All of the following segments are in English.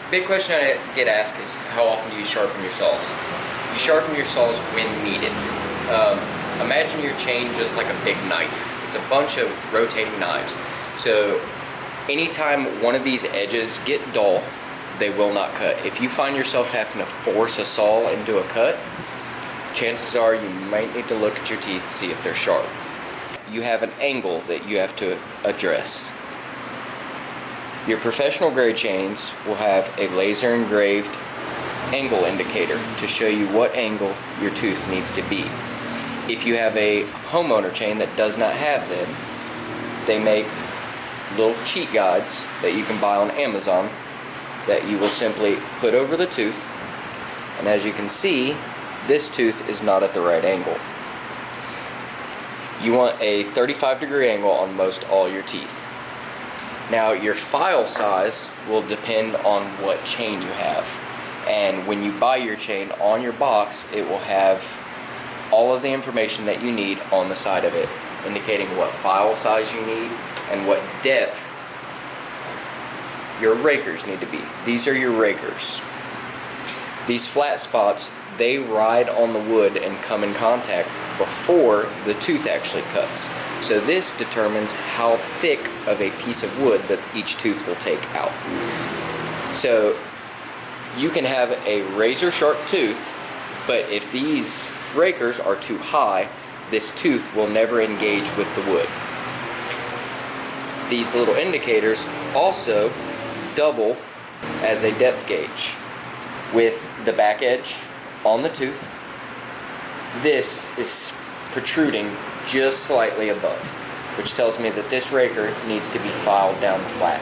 Big question I get asked is, how often do you sharpen your saws? You sharpen your saws when needed. Imagine your chain just like a big knife. It's a bunch of rotating knives. So anytime one of these edges get dull, they will not cut. If you find yourself having to force a saw into a cut, chances are you might need to look at your teeth to see if they're sharp. You have an angle that you have to address. Your professional grade chains will have a laser engraved angle indicator to show you what angle your tooth needs to be. If you have a homeowner chain that does not have them, they make little cheat guides that you can buy on Amazon that you will simply put over the tooth, and as you can see, this tooth is not at the right angle. You want a 35-degree angle on most all your teeth. Now your file size will depend on what chain you have, and when you buy your chain, on your box it will have all of the information that you need on the side of it, indicating what file size you need and what depth your rakers need to be. These are your rakers. These flat spots, they ride on the wood and come in contact before the tooth actually cuts. So this determines how thick of a piece of wood that each tooth will take out. So you can have a razor sharp tooth, but if these rakers are too high, this tooth will never engage with the wood. These little indicators also double as a depth gauge. With the back edge on the tooth, this is protruding just slightly above, which tells me that this raker needs to be filed down flat.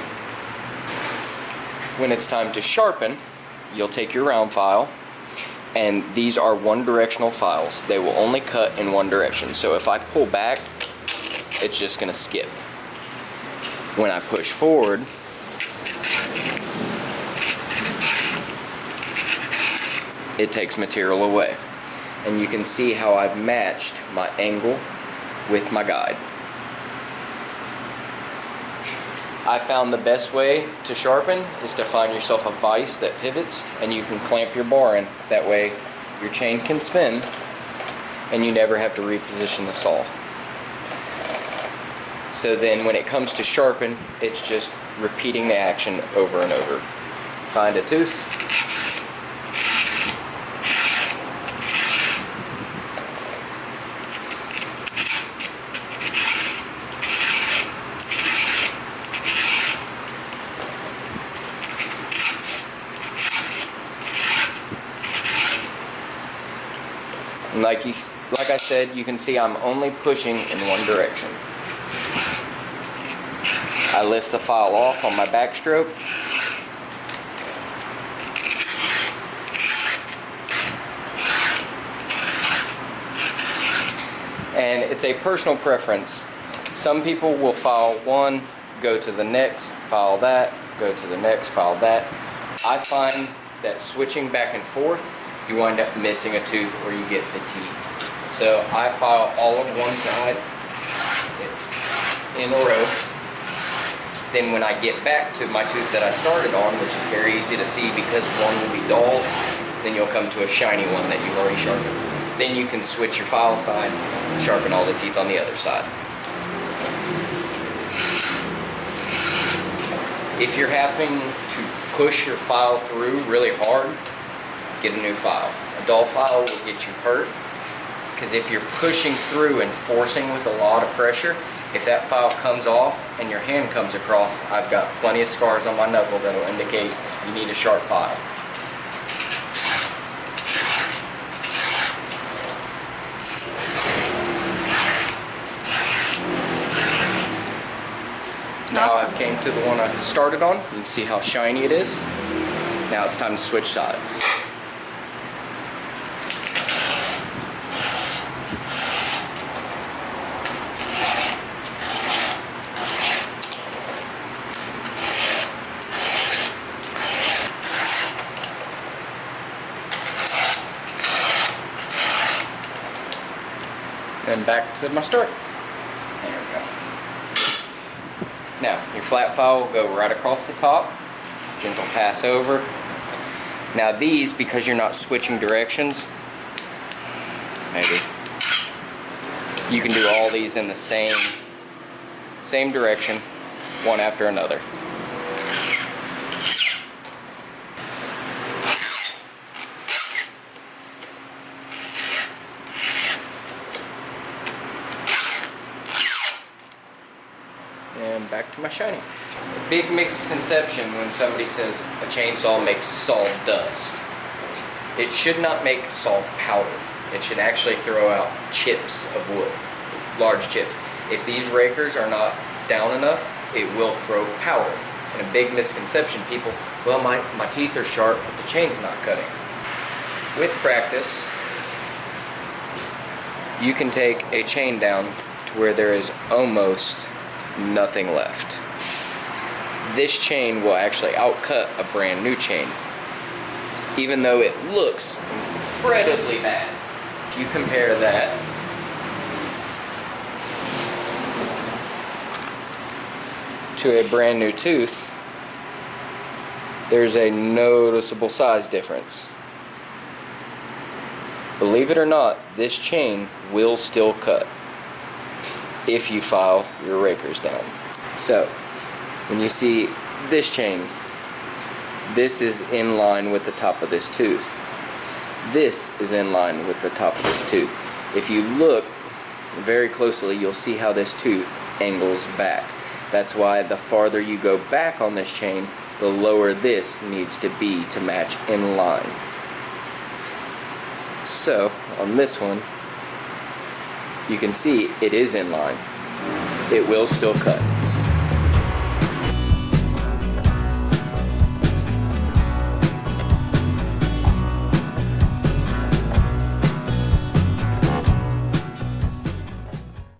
When it's time to sharpen, you'll take your round file, and these are one-directional files. They will only cut in one direction. So if I pull back, it's just going to skip. When I push forward, it takes material away. And you can see how I've matched my angle with my guide. I found the best way to sharpen is to find yourself a vise that pivots and you can clamp your bar in. That way your chain can spin and you never have to reposition the saw. So then when it comes to sharpen, it's just repeating the action over and over. Find a tooth. Like I said, you can see I'm only pushing in one direction. I lift the file off on my backstroke. And it's a personal preference. Some people will file one, go to the next, file that, go to the next, file that. I find that switching back and forth, you wind up missing a tooth or you get fatigued. So I file all of one side in a row. Then when I get back to my tooth that I started on, which is very easy to see because one will be dull, then you'll come to a shiny one that you've already sharpened. Then you can switch your file side, sharpen all the teeth on the other side. If you're having to push your file through really hard, get a new file. A dull file will get you hurt, because if you're pushing through and forcing with a lot of pressure, if that file comes off and your hand comes across, I've got plenty of scars on my knuckle that will indicate you need a sharp file. Now I've came to the one I started on. You can see how shiny it is. Now it's time to switch sides. And back to my start. There we go. Now, your flat file will go right across the top, gentle pass over. Now these, because you're not switching directions, maybe, you can do all these in the same direction, one after another. And back to my shiny. A big misconception when somebody says a chainsaw makes sawdust. It should not make saw powder. It should actually throw out chips of wood, large chips. If these rakers are not down enough, it will throw powder. And a big misconception, people, well, my teeth are sharp, but the chain's not cutting. With practice, you can take a chain down to where there is almost nothing left. This chain will actually outcut a brand new chain, even though it looks incredibly bad. If you compare that to a brand new tooth, there's a noticeable size difference. Believe it or not, this chain will still cut if you file your rakers down. So when you see this chain, this is in line with the top of this tooth. This is in line with the top of this tooth. If you look very closely, you'll see how this tooth angles back. That's why the farther you go back on this chain, the lower this needs to be to match in line. So on this one, you can see it is in line. It will still cut.